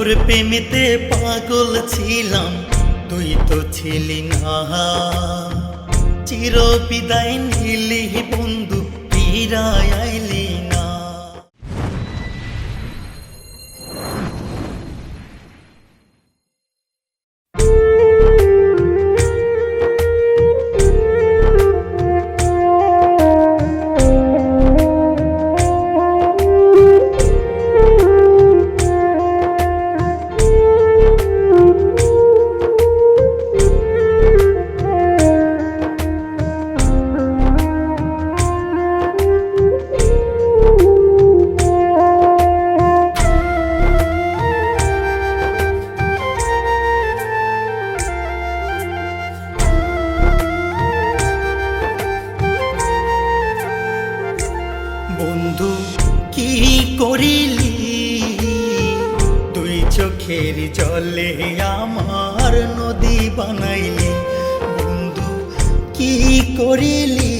তোর প্রেমেতে পাগল ছিলাম, তুই তো ছিলি না। চির বিদায় নিলি বন্ধু, ফিরায় আইলি না। বন্ধু কি করিলি তুই, চোখের জলে আমার নদী বানাইলি। বন্ধু কি করিলি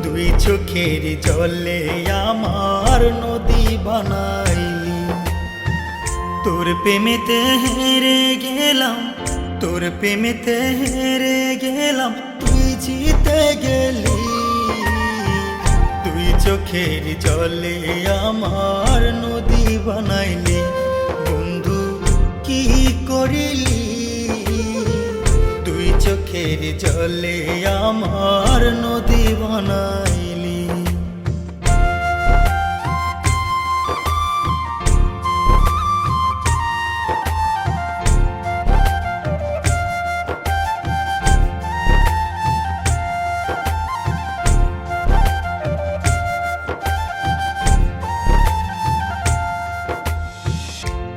তুই, চোখের জলে আমার নদী বানাইলি। তোর প্রেমেতে হেরে গেলাম, তোর প্রেমেতে হেরে গেলাম, তুই জিতে গেলি। চোখের জলে আমার নদী বানাইলি। বন্ধু কি করিলি তুই, চোখের জলে আমার নদী বানাইলি।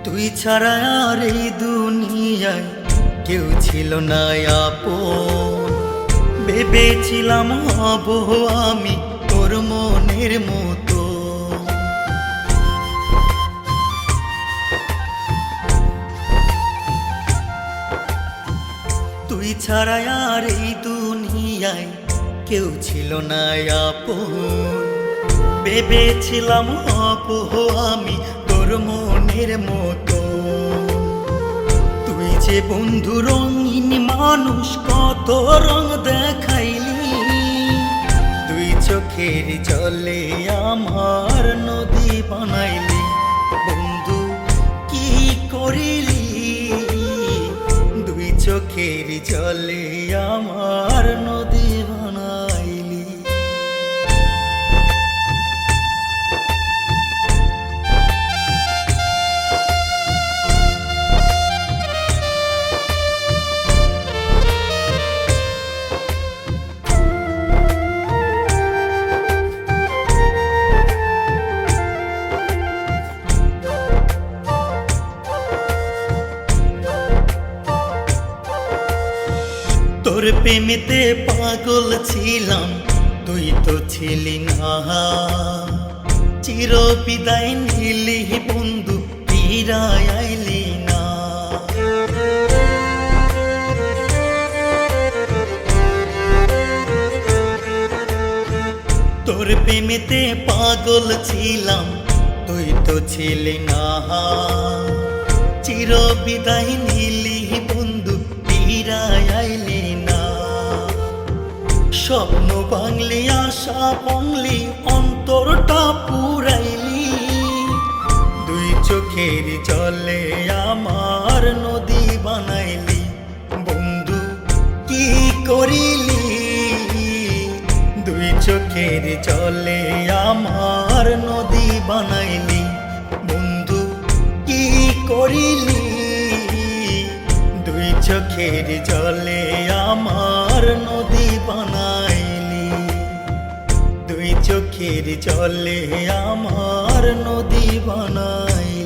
তুই ছাড়া আর এই দুনিয়ায় কেউ ছিল না আপন। ভেবেছিলাম হব আমি তোর মনের মতো। তুই ছাড়া আর এই দুনিয়ায় কেউ ছিল না আপন। ভেবেছিলাম হব আমি তোর মনের মতো। তুই যে বন্ধু রঙিন মানুষ, কত রং দেখাইলি। তুই চোখের জলে আমার নদী বানাইলি। বন্ধু কি করিলি দুই চোখের জলে আমার নদী বানাইলি। তোর প্রেমেতে পাগল ছিলাম, তুই তো ছিলি না। চির বিদায় নিলি বন্ধু, ফিরায় আইলি না। তোর প্রেমেতে পাগল ছিলাম, তুই তো ছিলি না। চির বিদায় নিলি বন্ধু, ফিরায় আইলি না। স্বপ্ন ভাঙলি, আশা ভাঙলি, অন্তরটা পুরাইলি। দুই চোখের জলে আমার নদী বানাইলি। বন্ধু কি করিলি দুই চোখের জলে আমার নদী বানাইলি। বন্ধু কি করিলি দুই চোখের জলে আমার নদী বানাইলি। দুই চোখের জলে আমার নদী বানাইলি।